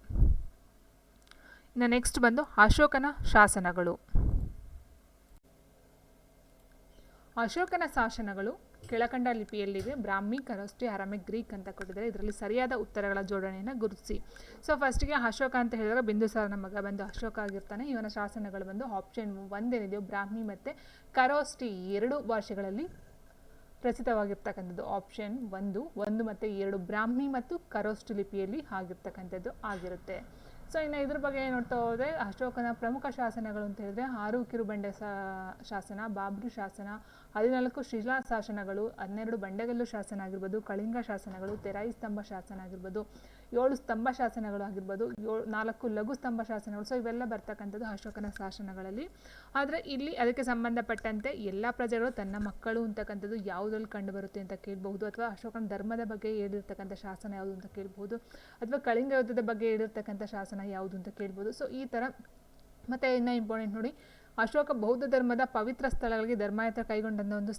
ಇನ್ನು ನೆಕ್ಸ್ಟ್ ಬಂದು ಅಶೋಕನ ಶಾಸನಗಳು. ಅಶೋಕನ ಶಾಸನಗಳು ಕೆಳಕಂಡ ಲಿಪಿಯಲ್ಲಿವೆ. ಬ್ರಾಹ್ಮಿ, ಖರೋಷ್ಠಿ, ಅರಾಮಿಕ್, ಗ್ರೀಕ್ ಅಂತ ಕೊಟ್ಟಿದ್ದಾರೆ. ಇದರಲ್ಲಿ ಸರಿಯಾದ ಉತ್ತರಗಳ ಜೋಡಣೆಯನ್ನು ಗುರುತಿಸಿ. ಸೊ ಫಸ್ಟಿಗೆ ಅಶೋಕ ಅಂತ ಹೇಳಿದಾಗ ಬಿಂದುಸಾರನ ಮಗ ಬಂದು ಅಶೋಕ ಆಗಿರ್ತಾನೆ. ಇವನ ಶಾಸನಗಳು ಬಂದು ಆಪ್ಷನ್ 1 ಏನಿದೆಯೋ ಬ್ರಾಹ್ಮಿ ಮತ್ತು ಖರೋಷ್ಠಿ 2 ಭಾಷೆಗಳಲ್ಲಿ ರಚಿತವಾಗಿರ್ತಕ್ಕಂಥದ್ದು. ಆಪ್ಷನ್ 1 ಮತ್ತು 2 ಬ್ರಾಹ್ಮಿ ಮತ್ತು ಖರೋಷ್ಠಿ ಲಿಪಿಯಲ್ಲಿ ಆಗಿರ್ತಕ್ಕಂಥದ್ದು ಆಗಿರುತ್ತೆ. ಸೊ ಇನ್ನು ಇದ್ರ ಬಗ್ಗೆ ನೋಡ್ತಾ ಹೋದರೆ ಅಶೋಕನ ಪ್ರಮುಖ ಶಾಸನಗಳು ಅಂತ ಹೇಳಿದ್ರೆ 6 ಕಿರುಬಂಡೆ ಶಾಸನ, ಬಾಬ್ರಿ ಶಾಸನ, 14 ಶಿಲಾ ಶಾಸನಗಳು, 12 ಬಂಡೆಗಲ್ಲು ಶಾಸನ ಆಗಿರ್ಬೋದು, ಕಳಿಂಗ ಶಾಸನಗಳು, ತೆರಾಯಿ ಸ್ತಂಭ ಶಾಸನ ಆಗಿರ್ಬೋದು, 7 ಸ್ತಂಭ ಶಾಸನಗಳು ಆಗಿರ್ಬೋದು, 4 ಲಘು ಸ್ತಂಭ ಶಾಸನಗಳು. ಸೊ ಇವೆಲ್ಲ ಬರ್ತಕ್ಕಂಥದ್ದು ಅಶೋಕನ ಶಾಸನಗಳಲ್ಲಿ. ಆದರೆ ಇಲ್ಲಿ ಅದಕ್ಕೆ ಸಂಬಂಧಪಟ್ಟಂತೆ ಎಲ್ಲ ಪ್ರಜೆಗಳು ತನ್ನ ಮಕ್ಕಳು ಅಂತಕ್ಕಂಥದ್ದು ಯಾವುದ್ರಲ್ಲಿ ಕಂಡು ಬರುತ್ತೆ ಅಂತ ಕೇಳಬಹುದು, ಅಥವಾ ಅಶೋಕನ ಧರ್ಮದ ಬಗ್ಗೆ ಹೇಳಿರ್ತಕ್ಕಂಥ ಶಾಸನ ಯಾವುದು ಅಂತ ಕೇಳ್ಬೋದು, ಅಥವಾ ಕಳಿಂಗ ಯುದ್ಧದ ಬಗ್ಗೆ ಹೇಳಿರ್ತಕ್ಕಂಥ ಶಾಸನ ಯಾವುದು ಅಂತ ಕೇಳ್ಬೋದು. ಸೊ ಈ ಥರ. ಮತ್ತು ಇನ್ನೂ ಇಂಪಾರ್ಟೆಂಟ್ ನೋಡಿ, ಅಶೋಕ ಬೌದ್ಧ ಧರ್ಮದ ಪವಿತ್ರ ಸ್ಥಳಗಳಿಗೆ ಧರ್ಮಾಯತ್ರ ಕೈಗೊಂಡಂಥ ಒಂದು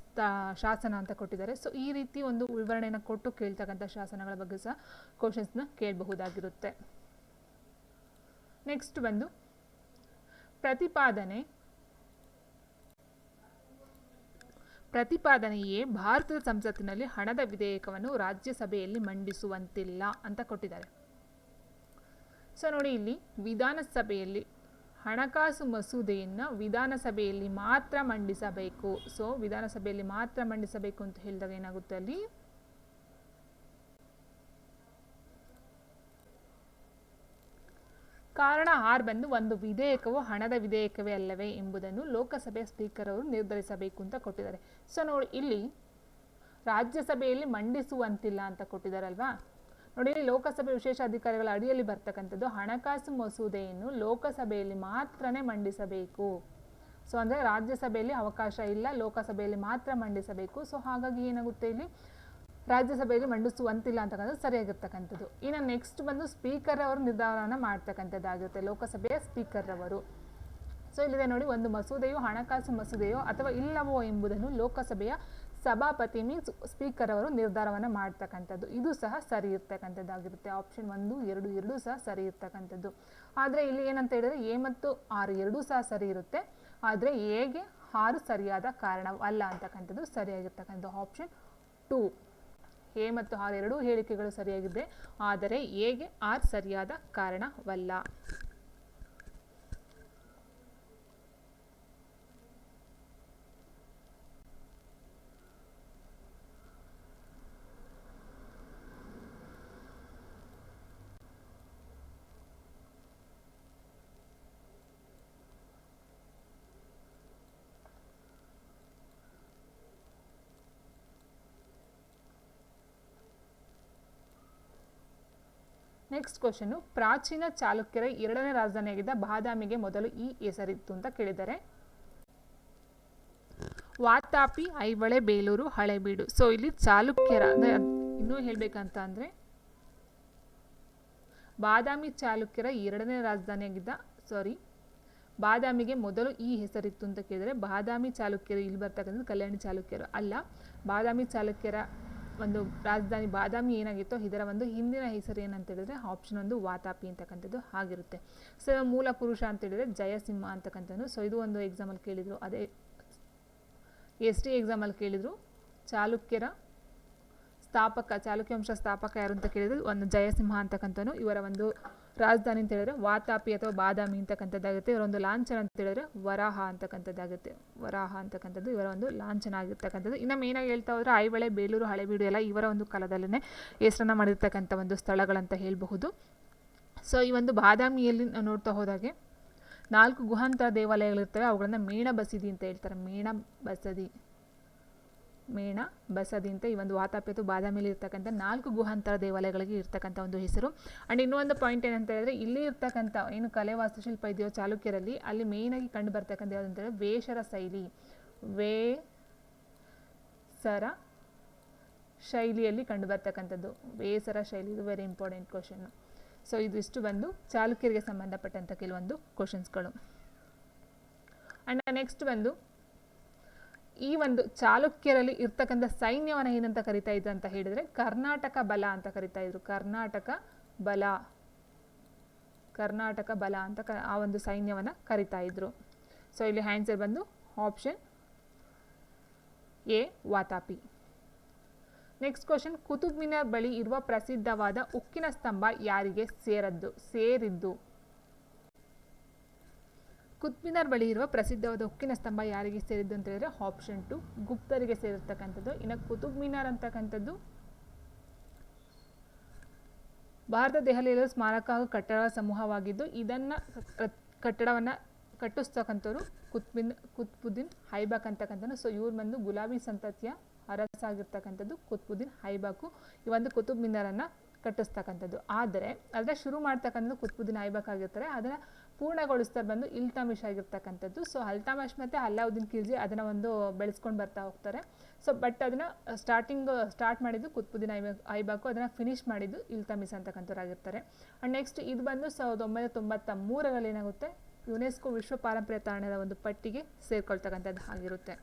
ಶಾಸನ ಅಂತ ಕೊಟ್ಟಿದ್ದಾರೆ. ಸೊ ಈ ರೀತಿ ಒಂದು ವಿವರಣೆಯನ್ನು ಕೊಟ್ಟು ಕೇಳ್ತಕ್ಕಂಥ ಶಾಸನಗಳ ಬಗ್ಗೆ ಸಹ ಕ್ವಶನ್ಸ್ನ ಕೇಳಬಹುದಾಗಿರುತ್ತೆ. ನೆಕ್ಸ್ಟ್ ಬಂದು ಪ್ರತಿಪಾದನೆಯೇ ಭಾರತದ ಸಂಸತ್ತಿನಲ್ಲಿ ಹಣದ ವಿಧೇಯಕವನ್ನು ರಾಜ್ಯಸಭೆಯಲ್ಲಿ ಮಂಡಿಸುವಂತಿಲ್ಲ ಅಂತ ಕೊಟ್ಟಿದ್ದಾರೆ. ಸೊ ನೋಡಿ, ಇಲ್ಲಿ ವಿಧಾನಸಭೆಯಲ್ಲಿ ಹಣಕಾಸು ಮಸೂದೆಯನ್ನು ವಿಧಾನಸಭೆಯಲ್ಲಿ ಮಾತ್ರ ಮಂಡಿಸಬೇಕು. ಸೊ ವಿಧಾನಸಭೆಯಲ್ಲಿ ಮಾತ್ರ ಮಂಡಿಸಬೇಕು ಅಂತ ಹೇಳಿದಾಗ ಏನಾಗುತ್ತೆ, ಅಲ್ಲಿ ಕಾರಣ 6 ಬಂದು ಒಂದು ವಿಧೇಯಕವು ಹಣದ ವಿಧೇಯಕವೇ ಅಲ್ಲವೇ ಎಂಬುದನ್ನು ಲೋಕಸಭೆಯ ಸ್ಪೀಕರ್ ಅವರು ನಿರ್ಧರಿಸಬೇಕು ಅಂತ ಕೊಟ್ಟಿದ್ದಾರೆ. ಸೊ ನೋಡಿ, ಇಲ್ಲಿ ರಾಜ್ಯಸಭೆಯಲ್ಲಿ ಮಂಡಿಸುವಂತಿಲ್ಲ ಅಂತ ಕೊಟ್ಟಿದ್ದಾರಲ್ವಾ. ನೋಡಿ, ಲೋಕಸಭೆ ವಿಶೇಷ ಅಧಿಕಾರಿಗಳ ಅಡಿಯಲ್ಲಿ ಬರ್ತಕ್ಕಂಥದ್ದು ಹಣಕಾಸು ಮಸೂದೆಯನ್ನು ಲೋಕಸಭೆಯಲ್ಲಿ ಮಾತ್ರನೇ ಮಂಡಿಸಬೇಕು. ಸೊ ಅಂದರೆ ರಾಜ್ಯಸಭೆಯಲ್ಲಿ ಅವಕಾಶ ಇಲ್ಲ, ಲೋಕಸಭೆಯಲ್ಲಿ ಮಾತ್ರ ಮಂಡಿಸಬೇಕು. ಸೊ ಹಾಗಾಗಿ ಏನಾಗುತ್ತೆ, ಇಲ್ಲಿ ರಾಜ್ಯಸಭೆಯಲ್ಲಿ ಮಂಡಿಸುವಂತಿಲ್ಲ ಅಂತಕ್ಕಂಥದ್ದು ಸರಿಯಾಗಿರ್ತಕ್ಕಂಥದ್ದು. ಇನ್ನು ನೆಕ್ಸ್ಟ್ ಬಂದು ಸ್ಪೀಕರ್ ಅವರು ನಿರ್ಧಾರವನ್ನು ಮಾಡ್ತಕ್ಕಂಥದ್ದಾಗಿರುತ್ತೆ, ಲೋಕಸಭೆಯ ಸ್ಪೀಕರ್ ಅವರು. ಸೊ ಇಲ್ಲಿದೆ ನೋಡಿ, ಒಂದು ಮಸೂದೆಯು ಹಣಕಾಸು ಮಸೂದೆಯೋ ಅಥವಾ ಇಲ್ಲವೋ ಎಂಬುದನ್ನು ಲೋಕಸಭೆಯ ಸಭಾಪತಿ ಮೀನ್ಸ್ ಸ್ಪೀಕರ್ ಅವರು ನಿರ್ಧಾರವನ್ನು ಮಾಡ್ತಕ್ಕಂಥದ್ದು. ಇದು ಸಹ ಸರಿ ಇರ್ತಕ್ಕಂಥದ್ದಾಗಿರುತ್ತೆ. ಆಪ್ಷನ್ 1, 2 ಎರಡೂ ಸಹ ಸರಿ ಇರ್ತಕ್ಕಂಥದ್ದು. ಆದರೆ ಇಲ್ಲಿ ಏನಂತ ಹೇಳಿದ್ರೆ ಎ ಮತ್ತು 6 ಎರಡೂ ಸಹ ಸರಿ ಇರುತ್ತೆ. ಆದರೆ ಎಗೆ 6 ಸರಿಯಾದ ಕಾರಣವಲ್ಲ ಅಂತಕ್ಕಂಥದ್ದು ಸರಿಯಾಗಿರ್ತಕ್ಕಂಥದ್ದು. ಆಪ್ಷನ್ 2, ಎ ಮತ್ತು 6 ಎರಡೂ ಹೇಳಿಕೆಗಳು ಸರಿಯಾಗಿದೆ, ಆದರೆ ಎಗೆ 6 ಸರಿಯಾದ ಕಾರಣವಲ್ಲ. ನೆಕ್ಸ್ಟ್ ಕ್ವಶನ್, ಪ್ರಾಚೀನ ಚಾಲುಕ್ಯರ 2ನೇ ರಾಜಧಾನಿಯಾಗಿದ್ದ ಬಾದಾಮಿಗೆ ಮೊದಲು ಈ ಹೆಸರಿತ್ತು ಅಂತ ಕೇಳಿದ್ದಾರೆ. ವಾತಾಪಿ, ಐಹೊಳೆ, ಬೇಲೂರು, ಹಳೆಬೀಡು. ಸೊ ಇಲ್ಲಿ ಚಾಲುಕ್ಯರ ಇನ್ನೂ ಹೇಳಬೇಕಂತ ಅಂದರೆ ಬಾದಾಮಿ ಚಾಲುಕ್ಯರ 2ನೇ ರಾಜಧಾನಿಯಾಗಿದ್ದ ಬಾದಾಮಿಗೆ ಮೊದಲು ಈ ಹೆಸರಿತ್ತು ಅಂತ ಕೇಳಿದರೆ ಬಾದಾಮಿ ಚಾಲುಕ್ಯರು, ಇಲ್ಲಿ ಬರ್ತಕ್ಕಂಥದ್ದು ಕಲ್ಯಾಣಿ ಚಾಲುಕ್ಯರು ಅಲ್ಲ. ಬಾದಾಮಿ ಚಾಲುಕ್ಯರ ಒಂದು ರಾಜಧಾನಿ ಬಾದಾಮಿ ಏನಾಗಿತ್ತೋ ಇದರ ಒಂದು ಹಿಂದಿನ ಹೆಸರು ಏನಂತ ಹೇಳಿದ್ರೆ ಆಪ್ಷನ್ 1 ವಾತಾಪಿ ಅಂತಕ್ಕಂಥದ್ದು ಆಗಿರುತ್ತೆ. ಸೊ ಮೂಲ ಪುರುಷ ಅಂತ ಹೇಳಿದ್ರೆ ಜಯಸಿಂಹ ಅಂತಕ್ಕಂಥದ್ದು. ಸೊ ಇದು ಒಂದು ಎಕ್ಸಾಮಲ್ಲಿ ಕೇಳಿದ್ರು, ಅದೇ ST ಎಕ್ಸಾಮಲ್ಲಿ ಕೇಳಿದ್ರು. ಚಾಲುಕ್ಯರ ಸ್ಥಾಪಕ, ಚಾಲುಕ್ಯ ವಂಶ ಸ್ಥಾಪಕ ಯಾರು ಅಂತ ಕೇಳಿದ್ರು, ಒಂದು ಜಯಸಿಂಹ ಅಂತಕ್ಕಂಥನು. ಇವರ ಒಂದು ರಾಜಧಾನಿ ಅಂತ ಹೇಳಿದ್ರೆ ವಾತಾಪಿ ಅಥವಾ ಬಾದಾಮಿ ಅಂತಕ್ಕಂಥದ್ದಾಗುತ್ತೆ. ಇವರ ಒಂದು ಲಾಂಛನ ಅಂತ ಹೇಳಿದ್ರೆ ವರಾಹ ಅಂತಕ್ಕಂಥದ್ದಾಗುತ್ತೆ. ವರಾಹ ಅಂತಕ್ಕಂಥದ್ದು ಇವರ ಒಂದು ಲಾಂಛನ ಆಗಿರ್ತಕ್ಕಂಥದ್ದು. ಇನ್ನು ಮೇನಾಗಿ ಹೇಳ್ತಾ ಹೋದ್ರೆ ಐಹೊಳೆ, ಬೇಲೂರು, ಹಳೆಬೀಡು ಎಲ್ಲ ಇವರ ಒಂದು ಕಾಲದಲ್ಲೇ ಹೆಸರನ್ನು ಮಾಡಿರ್ತಕ್ಕಂಥ ಒಂದು ಸ್ಥಳಗಳಂತ ಹೇಳಬಹುದು. ಸೊ ಈ ಒಂದು ಬಾದಾಮಿಯಲ್ಲಿ ನಾವು ನೋಡ್ತಾ ಹೋದಾಗೆ 4 ಗುಹಾಂತರ ದೇವಾಲಯಗಳಿರ್ತವೆ. ಅವುಗಳನ್ನು ಮೇಣ ಬಸದಿ ಅಂತ ಹೇಳ್ತಾರೆ. ಮೇಣ ಬಸದಿ ಅಂತ ಈ ಒಂದು ವಾತಾಪಿ ಅಥವಾ ಬಾದಾಮಿಯಲ್ಲಿ ಇರ್ತಕ್ಕಂಥ 4 ಗುಹಾಂತರ ದೇವಾಲಯಗಳಿಗೆ ಇರ್ತಕ್ಕಂಥ ಒಂದು ಹೆಸರು. ಆ್ಯಂಡ್ ಇನ್ನೊಂದು ಪಾಯಿಂಟ್ ಏನಂತ ಹೇಳಿದ್ರೆ, ಇಲ್ಲಿ ಇರ್ತಕ್ಕಂಥ ಏನು ಕಲೆ ವಾಸ್ತುಶಿಲ್ಪ ಇದೆಯೋ ಚಾಲುಕ್ಯರಲ್ಲಿ, ಅಲ್ಲಿ ಮೇಯ್ನಾಗಿ ಕಂಡು ಬರ್ತಕ್ಕಂಥ ಯಾವುದು ಅಂತ ಹೇಳಿದ್ರೆ ವೇಸರ ಶೈಲಿಯಲ್ಲಿ ಕಂಡು ಬರ್ತಕ್ಕಂಥದ್ದು. ವೇಸರ ಶೈಲಿ, ಇದು ವೆರಿ ಇಂಪಾರ್ಟೆಂಟ್ ಕ್ವಶನ್. ಸೊ ಇದಿಷ್ಟು ಬಂದು ಚಾಲುಕ್ಯರಿಗೆ ಸಂಬಂಧಪಟ್ಟಂಥ ಕೆಲವೊಂದು ಕ್ವಶನ್ಸ್ಗಳು. ಆ್ಯಂಡ್ ನೆಕ್ಸ್ಟ್ ಬಂದು ಈ ಒಂದು ಚಾಲುಕ್ಯರಲ್ಲಿ ಇರ್ತಕ್ಕಂಥ ಸೈನ್ಯವನ್ನು ಏನಂತ ಕರಿತಾ ಇದ್ರು ಅಂತ ಹೇಳಿದ್ರೆ ಕರ್ನಾಟಕ ಬಲ ಅಂತ ಕರಿತಾ ಇದ್ರು. ಕರ್ನಾಟಕ ಬಲ ಅಂತ ಆ ಒಂದು ಸೈನ್ಯವನ್ನು ಕರಿತಾ ಇದ್ರು. ಸೊ ಇಲ್ಲಿ ಆನ್ಸರ್ ಬಂದು option A Vatapi. Next question, Qutub Minar ಬಳಿ ಇರುವ ಪ್ರಸಿದ್ಧವಾದ ಉಕ್ಕಿನ ಸ್ತಂಭ ಯಾರಿಗೆ ಸೇರಿದ್ದು? ಕುತುಬ್ ಮಿನಾರ್ ಬಳಿ ಇರುವ ಪ್ರಸಿದ್ಧವಾದ ಉಕ್ಕಿನ ಸ್ತಂಭ ಯಾರಿಗೆ ಸೇರಿದ್ದು ಅಂತ ಹೇಳಿದ್ರೆ ಆಪ್ಷನ್ 2 ಗುಪ್ತರಿಗೆ ಸೇರಿರ್ತಕ್ಕಂಥದ್ದು. ಇನ್ನು ಕುತುಬ್ ಮಿನಾರ್ ಅಂತಕ್ಕಂಥದ್ದು ಭಾರತ ದೆಹಲಿಯಲ್ಲಿರುವ ಸ್ಮಾರಕ ಹಾಗೂ ಕಟ್ಟಡಗಳ ಸಮೂಹವಾಗಿದ್ದು, ಇದನ್ನು ಕಟ್ಟಡವನ್ನು ಕಟ್ಟಿಸ್ತಕ್ಕಂಥವ್ರು ಕುತ್ಬುದ್ದೀನ್ ಐಬಕ್ ಅಂತಕ್ಕಂಥದ್ದು. ಸೊ ಇವ್ರು ಬಂದು ಗುಲಾಬಿ ಸಂತತಿಯ ಅರಸಾಗಿರ್ತಕ್ಕಂಥದ್ದು ಕುತ್ಬುದ್ದೀನ್ ಐಬಕ್. ಈ ಒಂದು ಕುತುಬ್ ಮಿನಾರನ್ನು ಕಟ್ಟಿಸ್ತಕ್ಕಂಥದ್ದು. ಆದರೆ ಅದರ ಶುರು ಮಾಡ್ತಕ್ಕಂಥದ್ದು ಕುತ್ಬುದ್ದೀನ್ ಐಬಕ್ ಆಗಿರ್ತಾರೆ. ಅದನ್ನು ಪೂರ್ಣಗೊಳಿಸ್ತಾರೆ ಬಂದು ಇಲ್ತಮಿಷ್ ಆಗಿರ್ತಕ್ಕಂಥದ್ದು. ಸೊ ಅಲ್ತಮಿಷ್ ಮತ್ತು ಅಲ್ಲಾವುದ್ದೀನ್ ಖಿಲ್ಜಿ ಅದನ್ನು ಒಂದು ಬೆಳೆಸ್ಕೊಂಡು ಬರ್ತಾ ಹೋಗ್ತಾರೆ. ಸೊ ಬಟ್ ಅದನ್ನು ಸ್ಟಾರ್ಟ್ ಮಾಡಿದ್ದು ಕುತ್ಬುದ್ದೀನ್ ಐಬಕ್, ಅದನ್ನು ಫಿನಿಶ್ ಮಾಡಿದ್ದು ಇಲ್ತಮಿಷ್ ಅಂತಕ್ಕಂಥವ್ರಾಗಿರ್ತಾರೆ. ಆ್ಯಂಡ್ ನೆಕ್ಸ್ಟ್ ಇದು ಬಂದು 1993ರಲ್ಲಿ ಏನಾಗುತ್ತೆ, ಯುನೆಸ್ಕೋ ವಿಶ್ವ ಪಾರಂಪರ್ಯ ತಾಣದ ಒಂದು ಪಟ್ಟಿಗೆ ಸೇರ್ಕೊಳ್ತಕ್ಕಂಥದ್ದು ಆಗಿರುತ್ತೆ.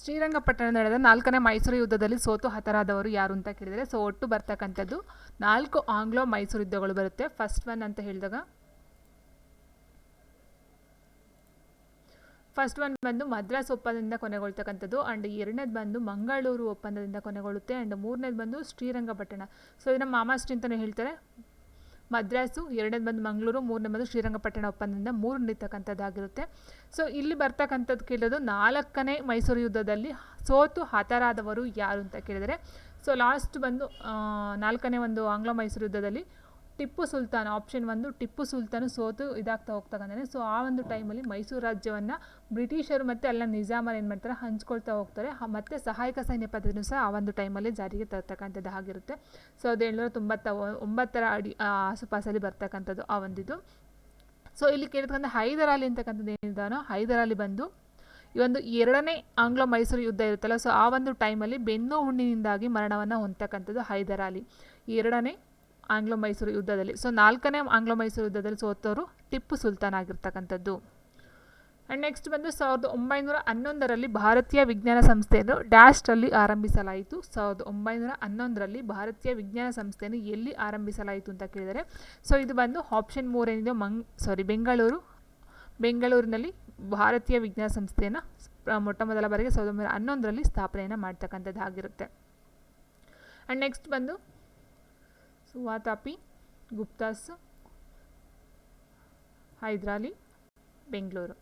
ಶ್ರೀರಂಗಪಟ್ಟಣ ನಡೆದ 4ನೇ ಮೈಸೂರು ಯುದ್ಧದಲ್ಲಿ ಸೋತು ಹತರಾದವರು ಯಾರು ಅಂತ ಕೇಳಿದರೆ, ಸೊ ಒಟ್ಟು ಬರ್ತಕ್ಕಂಥದ್ದು 4 ಆಂಗ್ಲೋ ಮೈಸೂರು ಯುದ್ಧಗಳು ಬರುತ್ತೆ. ಫಸ್ಟ್ ಒನ್ ಬಂದು ಮದ್ರಾಸ್ ಒಪ್ಪಂದದಿಂದ ಕೊನೆಗೊಳ್ತಕ್ಕಂಥದ್ದು. ಆ್ಯಂಡ್ 2ನೇದು ಬಂದು ಮಂಗಳೂರು ಒಪ್ಪಂದದಿಂದ ಕೊನೆಗೊಳ್ಳುತ್ತೆ. ಆ್ಯಂಡ್ 3ನೇದು ಬಂದು ಶ್ರೀರಂಗಪಟ್ಟಣ. ಸೊ ಇದನ್ನು ಮಾಮಾಶ್ರೀ ಅಂತಲೇ ಹೇಳ್ತಾರೆ. ಮದ್ರಾಸು, 2ನೇದು ಬಂದು ಮಂಗಳೂರು, 3ನೇ ಬಂದು ಶ್ರೀರಂಗಪಟ್ಟಣ ಒಪ್ಪಂದದಿಂದ 3 ನಡೀತಕ್ಕಂಥದ್ದಾಗಿರುತ್ತೆ. ಸೊ ಇಲ್ಲಿ ಬರ್ತಕ್ಕಂಥದ್ದು ಕೇಳೋದು 4ನೇ ಮೈಸೂರು ಯುದ್ಧದಲ್ಲಿ ಸೋತು ಹತರಾದವರು ಯಾರು ಅಂತ ಕೇಳಿದರೆ, ಸೊ ಲಾಸ್ಟ್ ಬಂದು 4ನೇ ಒಂದು ಆಂಗ್ಲೋ ಮೈಸೂರು ಯುದ್ಧದಲ್ಲಿ ಟಿಪ್ಪು ಸುಲ್ತಾನ್, ಆಪ್ಷನ್ 1 ಟಿಪ್ಪು ಸುಲ್ತಾನ್ ಸೋತು ಇದಾಗ್ತಾ ಹೋಗ್ತಕ್ಕಂತಾನೆ. ಸೊ ಆ ಒಂದು ಟೈಮಲ್ಲಿ ಮೈಸೂರು ರಾಜ್ಯವನ್ನು ಬ್ರಿಟಿಷರು ಮತ್ತು ಅಲ್ಲ ನಿಜಾಮರು ಏನು ಮಾಡ್ತಾರೆ, ಹಂಚ್ಕೊಳ್ತಾ ಹೋಗ್ತಾರೆ. ಮತ್ತು ಸಹಾಯಕ ಸೈನ್ಯ ಪದ್ಧತಿನೂ ಸಹ ಆ ಒಂದು ಟೈಮಲ್ಲಿ ಜಾರಿಗೆ ತರ್ತಕ್ಕಂಥದ್ದು ಆಗಿರುತ್ತೆ. 1799 ಆಸುಪಾಸಲ್ಲಿ ಬರ್ತಕ್ಕಂಥದ್ದು ಆ ಒಂದಿದು. ಸೊ ಇಲ್ಲಿ ಕೇಳಿರ್ತಕ್ಕಂಥ ಹೈದರ್ ಅಲಿ ಅಂತಕ್ಕಂಥದ್ದು ಏನಿದಾನೋ, ಹೈದರ್ ಅಲಿ ಬಂದು ಈ ಒಂದು 2ನೇ ಆಂಗ್ಲೋ ಮೈಸೂರು ಯುದ್ಧ ಇರುತ್ತಲ್ಲ, ಸೊ ಆ ಒಂದು ಟೈಮಲ್ಲಿ ಬೆನ್ನು ಹುಣ್ಣಿನಿಂದಾಗಿ ಮರಣವನ್ನು ಹೊಂದತಕ್ಕಂಥದ್ದು ಹೈದರ್ ಅಲಿ 2ನೇ ಆಂಗ್ಲೋ ಮೈಸೂರು ಯುದ್ಧದಲ್ಲಿ. ಸೊ 4ನೇ ಆಂಗ್ಲೋ ಮೈಸೂರು ಯುದ್ಧದಲ್ಲಿ ಸೋತವರು ಟಿಪ್ಪು ಸುಲ್ತಾನ್ ಆಗಿರ್ತಕ್ಕಂಥದ್ದು. ಆ್ಯಂಡ್ ನೆಕ್ಸ್ಟ್ ಬಂದು 1911ರಲ್ಲಿ ಭಾರತೀಯ ವಿಜ್ಞಾನ ಸಂಸ್ಥೆಯನ್ನು ಡ್ಯಾಶ್ರಲ್ಲಿ ಆರಂಭಿಸಲಾಯಿತು. 1911ರಲ್ಲಿ ಭಾರತೀಯ ವಿಜ್ಞಾನ ಸಂಸ್ಥೆಯನ್ನು ಎಲ್ಲಿ ಆರಂಭಿಸಲಾಯಿತು ಅಂತ ಕೇಳಿದರೆ, ಸೊ ಇದು ಬಂದು ಆಪ್ಷನ್ 3 ಏನಿದೆ ಬೆಂಗಳೂರಿನಲ್ಲಿ ಭಾರತೀಯ ವಿಜ್ಞಾನ ಸಂಸ್ಥೆಯನ್ನು ಮೊಟ್ಟ ಮೊದಲ ಬಾರಿಗೆ 1911ರಲ್ಲಿ ಸ್ಥಾಪನೆಯನ್ನು ಮಾಡ್ತಕ್ಕಂಥದ್ದು ಆಗಿರುತ್ತೆ. ಆ್ಯಂಡ್ ನೆಕ್ಸ್ಟ್ ಬಂದು ವಾತಾಪಿ, ಗುಪ್ತಾಸ್, ಹೈದರಾಲಿ, ಬೆಂಗಳೂರು.